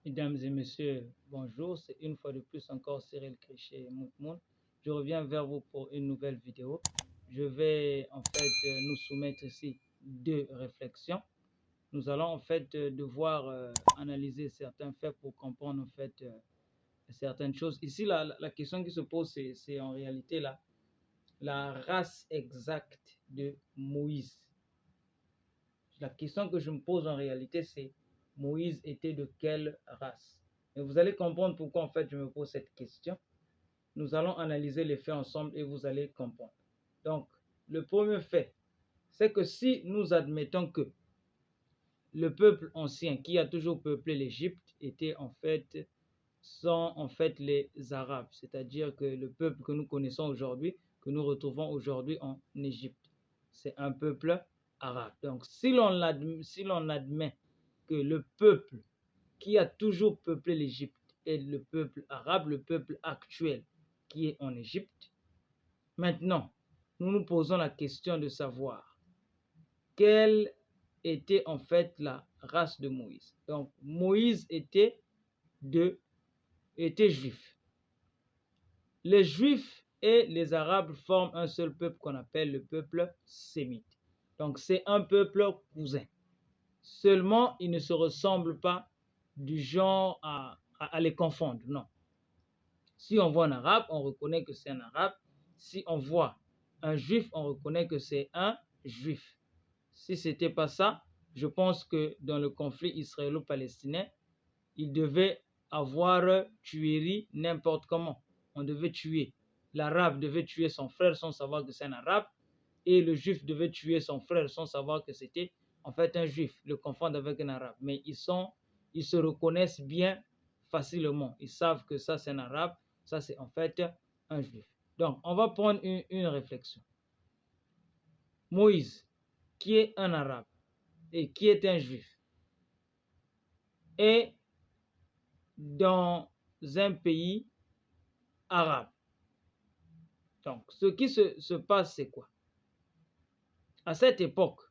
Mesdames et messieurs, bonjour. C'est une fois de plus encore Cyril Krichet Moutmoun. Je reviens vers vous pour une nouvelle vidéo. Je vais en fait nous soumettre ici deux réflexions. Nous allons en fait devoir analyser certains faits pour comprendre en fait certaines choses. Ici, la question qui se pose, c'est en réalité la race exacte de Moïse. La question que je me pose en réalité, c'est Moïse était de quelle race? Et vous allez comprendre pourquoi en fait je me pose cette question. Nous allons analyser les faits ensemble et vous allez comprendre. Donc, le premier fait, c'est que si nous admettons que le peuple ancien qui a toujours peuplé l'Égypte sont en fait les Arabes, c'est-à-dire que le peuple que nous connaissons aujourd'hui, que nous retrouvons aujourd'hui en Égypte, c'est un peuple arabe. Donc, si l'on admet que le peuple qui a toujours peuplé l'Égypte est le peuple arabe, le peuple actuel qui est en Égypte, maintenant, nous nous posons la question de savoir quelle était en fait la race de Moïse. Donc, Moïse était juif. Les Juifs et les Arabes forment un seul peuple qu'on appelle le peuple sémite. Donc c'est un peuple cousin. Seulement, ils ne se ressemblent pas du genre à les confondre, non. Si on voit un Arabe, on reconnaît que c'est un Arabe. Si on voit un Juif, on reconnaît que c'est un Juif. Si ce n'était pas ça, je pense que dans le conflit israélo-palestinien, il devait avoir tuerie n'importe comment. On devait tuer. L'arabe devait tuer son frère sans savoir que c'est un arabe. Et le juif devait tuer son frère sans savoir que c'était en fait un juif, le confondre avec un arabe. Mais ils se reconnaissent bien facilement. Ils savent que ça c'est un arabe, ça c'est en fait un juif. Donc on va prendre une réflexion. Moïse, qui est un arabe et qui est un juif, est dans un pays arabe. Donc, ce qui se passe, c'est quoi? À cette époque,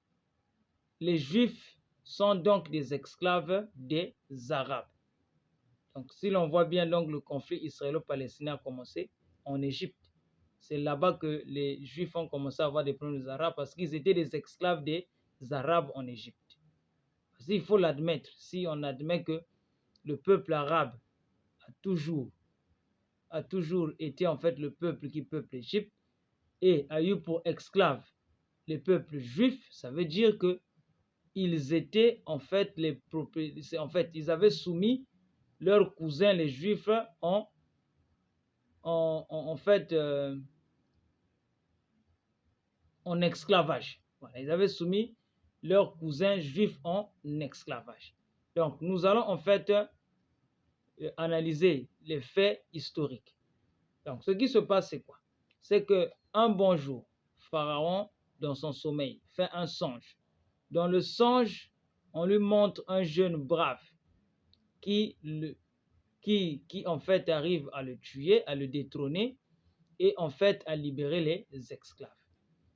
les Juifs sont donc des esclaves des Arabes. Donc, si l'on voit bien, donc, le conflit israélo-palestinien a commencé en Égypte. C'est là-bas que les Juifs ont commencé à avoir des problèmes des Arabes parce qu'ils étaient des esclaves des Arabes en Égypte. Parce qu'il faut l'admettre, si on admet que le peuple arabe a toujours été en fait le peuple qui peuple l'Égypte et a eu pour esclaves les peuples juifs, ça veut dire que ils étaient en fait ils avaient soumis leurs cousins les juifs en esclavage. Voilà, ils avaient soumis leurs cousins juifs en esclavage. Donc nous allons en fait analyser les faits historiques. Donc ce qui se passe, c'est quoi? C'est qu'un bon jour, Pharaon, dans son sommeil, fait un songe. Dans le songe, on lui montre un jeune brave qui en fait arrive à le tuer, à le détrôner et en fait à libérer les esclaves.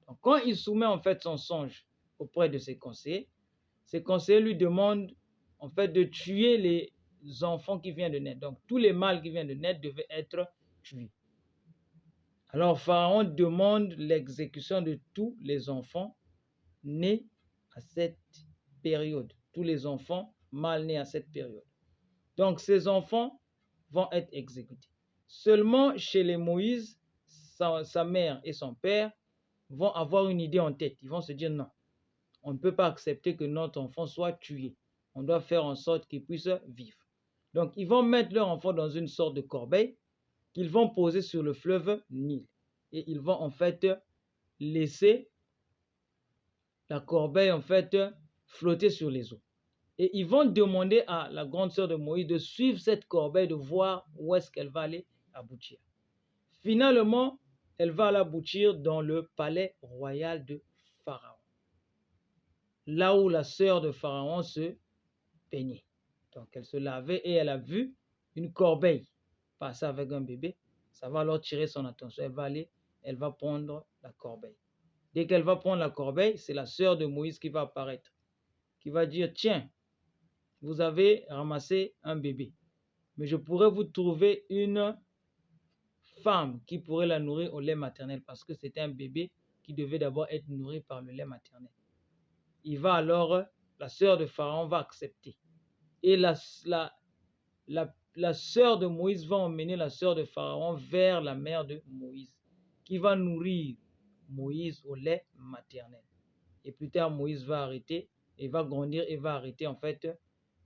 Donc quand il soumet en fait son songe auprès de ses conseillers lui demandent en fait de tuer les enfants qui viennent de naître. Donc tous les mâles qui viennent de naître devaient être tués. Alors Pharaon demande l'exécution de tous les enfants nés à cette période. Tous les enfants mâles nés à cette période. Donc ces enfants vont être exécutés. Seulement chez les Moïse, sa mère et son père vont avoir une idée en tête. Ils vont se dire non, on ne peut pas accepter que notre enfant soit tué. On doit faire en sorte qu'il puisse vivre. Donc ils vont mettre leur enfant dans une sorte de corbeille qu'ils vont poser sur le fleuve Nil. Et ils vont en fait laisser la corbeille en fait flotter sur les eaux. Et ils vont demander à la grande sœur de Moïse de suivre cette corbeille, de voir où est-ce qu'elle va aller aboutir. Finalement, elle va aller aboutir dans le palais royal de Pharaon. Là où la sœur de Pharaon se peignait. Donc elle se lavait et elle a vu une corbeille passer avec un bébé. Ça va alors tirer son attention. Elle va prendre la corbeille. Dès qu'elle va prendre la corbeille, c'est la sœur de Moïse qui va apparaître, qui va dire, tiens, vous avez ramassé un bébé, mais je pourrais vous trouver une femme qui pourrait la nourrir au lait maternel parce que c'était un bébé qui devait d'abord être nourri par le lait maternel. Il va alors, la sœur de Pharaon va accepter. Et la sœur de Moïse va emmener la sœur de Pharaon vers la mère de Moïse, qui va nourrir Moïse au lait maternel. Et plus tard, Moïse va arrêter et va grandir et va arrêter en fait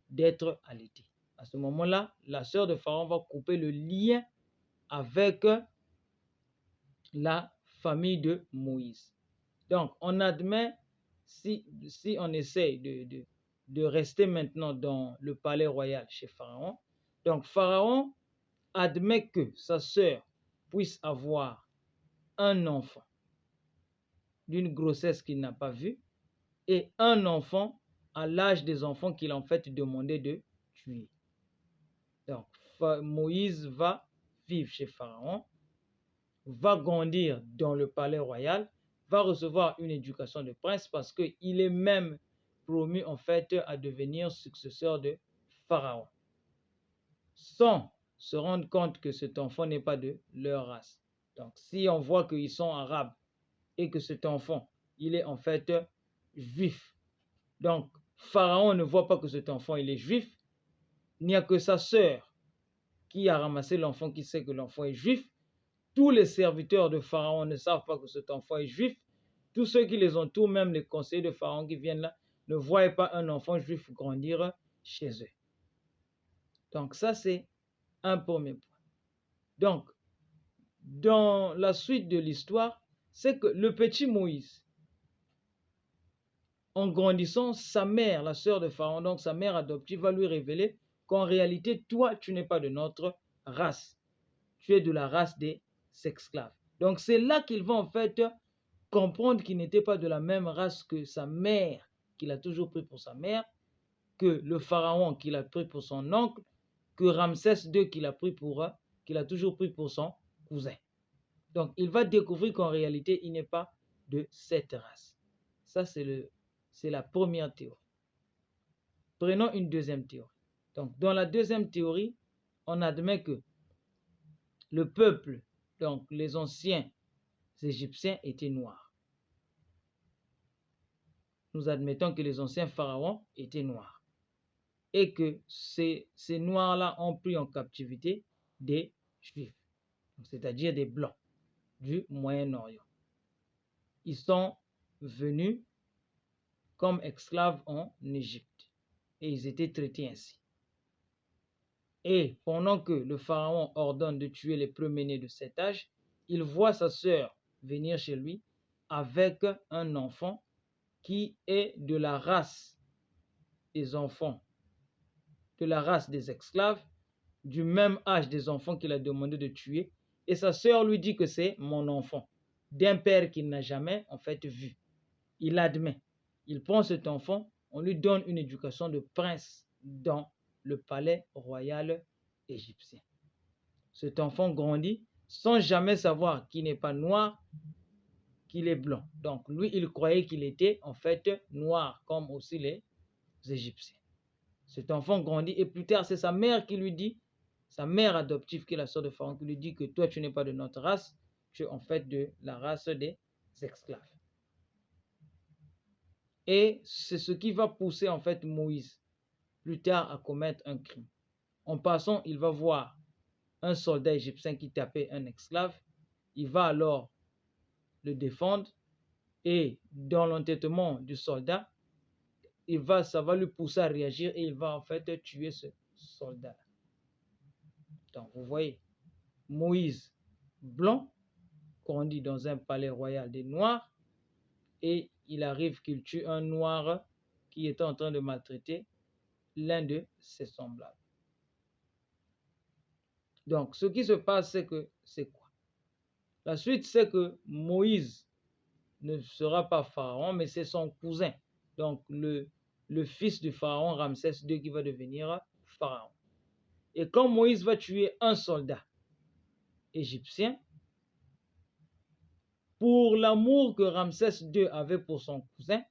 d'être allaité. À ce moment-là, la sœur de Pharaon va couper le lien avec la famille de Moïse. Donc, on admet, si on essaie de rester maintenant dans le palais royal chez Pharaon, donc Pharaon admet que sa sœur puisse avoir un enfant d'une grossesse qu'il n'a pas vue et un enfant à l'âge des enfants qu'il a en fait demandé de tuer. Donc, Moïse va vivre chez Pharaon, va grandir dans le palais royal, va recevoir une éducation de prince parce qu'il est même promu en fait à devenir successeur de Pharaon, sans se rendre compte que cet enfant n'est pas de leur race. Donc, si on voit qu'ils sont arabes et que cet enfant, il est en fait juif, donc Pharaon ne voit pas que cet enfant, il est juif, il n'y a que sa sœur qui a ramassé l'enfant qui sait que l'enfant est juif. Tous les serviteurs de Pharaon ne savent pas que cet enfant est juif. Tous ceux qui les entourent, même les conseillers de Pharaon qui viennent là, ne voient pas un enfant juif grandir chez eux. Donc ça, c'est un premier point. Donc, dans la suite de l'histoire, c'est que le petit Moïse, en grandissant, sa mère, la sœur de Pharaon, donc sa mère adoptive, va lui révéler qu'en réalité, toi, tu n'es pas de notre race. Tu es de la race des esclaves. Donc c'est là qu'il va en fait comprendre qu'il n'était pas de la même race que sa mère, qu'il a toujours pris pour sa mère, que le pharaon qu'il a pris pour son oncle, que Ramsès II qu'il a toujours pris pour son cousin. Donc il va découvrir qu'en réalité il n'est pas de cette race. Ça c'est la première théorie. Prenons une deuxième théorie. Donc dans la deuxième théorie, on admet que le peuple, donc les anciens Égyptiens, étaient noirs. Nous admettons que les anciens pharaons étaient noirs et que ces noirs-là ont pris en captivité des juifs, c'est-à-dire des blancs du Moyen-Orient. Ils sont venus comme esclaves en Égypte et ils étaient traités ainsi. Et pendant que le pharaon ordonne de tuer les premiers-nés de cet âge, il voit sa sœur venir chez lui avec un enfant qui est de la race des enfants, de la race des esclaves, du même âge des enfants qu'il a demandé de tuer. Et sa sœur lui dit que c'est mon enfant, d'un père qu'il n'a jamais en fait vu. Il admet. Il prend cet enfant, on lui donne une éducation de prince dans le palais royal égyptien. Cet enfant grandit sans jamais savoir qu'il n'est pas noir, qu'il est blanc. Donc lui, il croyait qu'il était en fait noir, comme aussi les Égyptiens. Cet enfant grandit et plus tard, c'est sa mère qui lui dit, sa mère adoptive qui est la sœur de Pharaon, qui lui dit que toi, tu n'es pas de notre race, tu es en fait de la race des esclaves. Et c'est ce qui va pousser en fait Moïse plus tard à commettre un crime. En passant, il va voir un soldat égyptien qui tapait un esclave. Il va alors le défendre et dans l'entêtement du soldat, ça va lui pousser à réagir et il va en fait tuer ce soldat. Donc vous voyez, Moïse blanc grandit dans un palais royal des Noirs et il arrive qu'il tue un Noir qui était en train de maltraiter l'un de ses semblables. Donc ce qui se passe, c'est quoi? La suite, c'est que Moïse ne sera pas pharaon, mais c'est son cousin, donc le fils du pharaon Ramsès II qui va devenir pharaon. Et quand Moïse va tuer un soldat égyptien, pour l'amour que Ramsès II avait pour son cousin,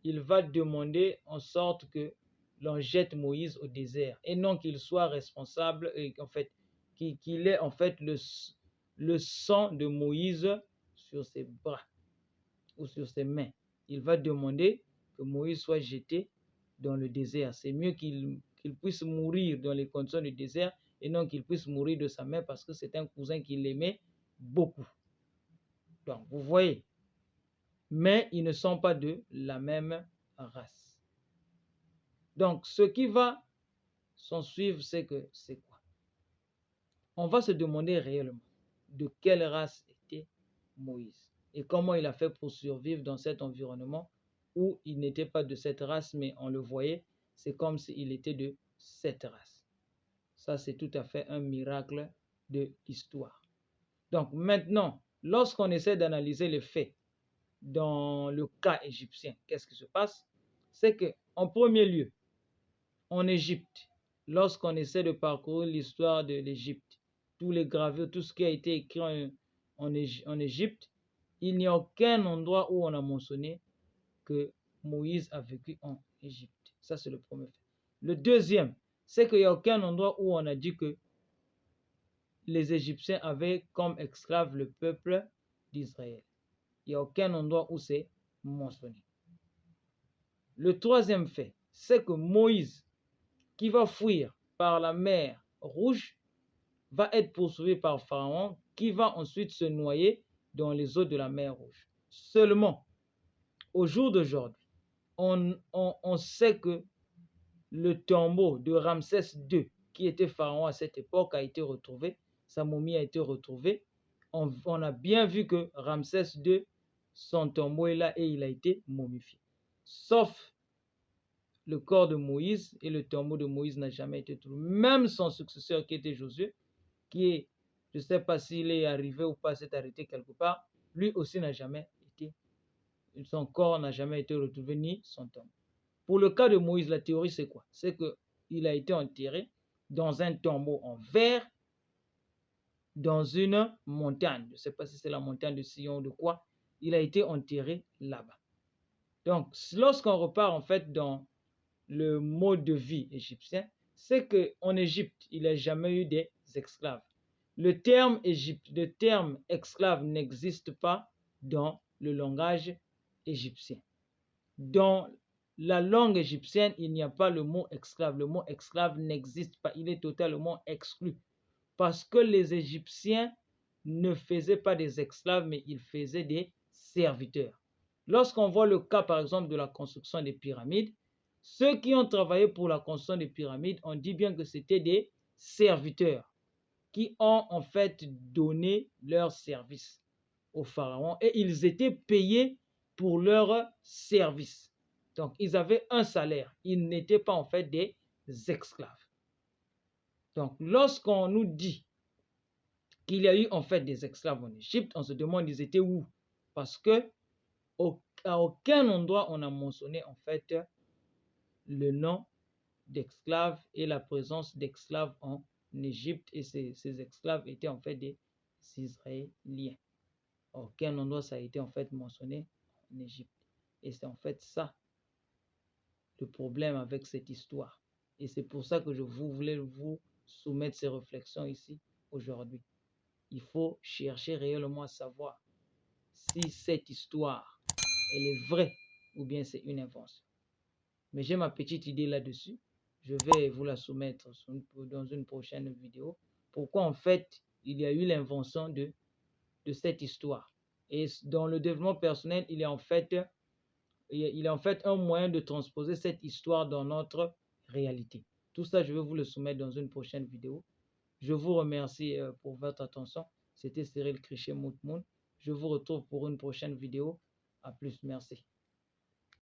il va demander en sorte que l'on jette Moïse au désert et non qu'il soit responsable, et en fait, qu'il ait en fait le sang de Moïse sur ses bras ou sur ses mains. Il va demander que Moïse soit jeté dans le désert. C'est mieux qu'il puisse mourir dans les conditions du désert et non qu'il puisse mourir de sa main parce que c'est un cousin qu'il aimait beaucoup. Donc, vous voyez, mais ils ne sont pas de la même race. Donc, ce qui va s'en suivre, c'est quoi? On va se demander réellement de quelle race était Moïse et comment il a fait pour survivre dans cet environnement où il n'était pas de cette race, mais on le voyait, c'est comme s'il était de cette race. Ça, c'est tout à fait un miracle de l'histoire. Donc maintenant, lorsqu'on essaie d'analyser les faits dans le cas égyptien, qu'est-ce qui se passe? C'est qu'en premier lieu, en Égypte, lorsqu'on essaie de parcourir l'histoire de l'Égypte, tous les gravures, tout ce qui a été écrit en Égypte, il n'y a aucun endroit où on a mentionné que Moïse a vécu en Égypte. Ça, c'est le premier fait. Le deuxième, c'est qu'il n'y a aucun endroit où on a dit que les Égyptiens avaient comme esclaves le peuple d'Israël. Il n'y a aucun endroit où c'est mentionné. Le troisième fait, c'est que Moïse, qui va fuir par la mer Rouge, va être poursuivi par Pharaon, qui va ensuite se noyer dans les eaux de la mer Rouge. Seulement, au jour d'aujourd'hui, on sait que le tombeau de Ramsès II, qui était pharaon à cette époque, a été retrouvé. Sa momie a été retrouvée. On a bien vu que Ramsès II, son tombeau est là et il a été momifié. Sauf le corps de Moïse, et le tombeau de Moïse n'a jamais été trouvé. Même son successeur qui était Josué, qui est, je ne sais pas s'il est arrivé ou pas, s'est arrêté quelque part, lui aussi n'a jamais été, son corps n'a jamais été retrouvé, ni son tombeau. Pour le cas de Moïse, la théorie c'est quoi? C'est qu'il a été enterré dans un tombeau en verre, dans une montagne. Je ne sais pas si c'est la montagne de Sion ou de quoi. Il a été enterré là-bas. Donc, lorsqu'on repart en fait dans le mode de vie égyptien, c'est qu'en Égypte, il n'y a jamais eu des esclaves. Le terme esclave n'existe pas dans le langage égyptien. Dans la langue égyptienne, il n'y a pas le mot esclave. Le mot esclave n'existe pas. Il est totalement exclu. Parce que les Égyptiens ne faisaient pas des esclaves, mais ils faisaient des serviteurs. Lorsqu'on voit le cas, par exemple, de la construction des pyramides, ceux qui ont travaillé pour la construction des pyramides, on dit bien que c'était des serviteurs qui ont en fait donné leur service au pharaon et ils étaient payés pour leur service. Donc, ils avaient un salaire. Ils n'étaient pas en fait des esclaves. Donc, lorsqu'on nous dit qu'il y a eu en fait des esclaves en Égypte, on se demande ils étaient où? Parce que à aucun endroit on a mentionné en fait le nom d'esclaves et la présence d'esclaves en Égypte, et ces esclaves étaient en fait des Israéliens. À aucun endroit ça a été en fait mentionné en Égypte. Et c'est en fait ça le problème avec cette histoire. Et c'est pour ça que je voulais vous soumettre ces réflexions ici aujourd'hui. Il faut chercher réellement à savoir si cette histoire, elle est vraie ou bien c'est une invention. Mais j'ai ma petite idée là-dessus. Je vais vous la soumettre dans une prochaine vidéo. Pourquoi en fait il y a eu l'invention de cette histoire. Et dans le développement personnel, il est en fait un moyen de transposer cette histoire dans notre réalité. Tout ça, je vais vous le soumettre dans une prochaine vidéo. Je vous remercie pour votre attention. C'était Cyril Krichet Moutmoun. Je vous retrouve pour une prochaine vidéo. À plus, merci.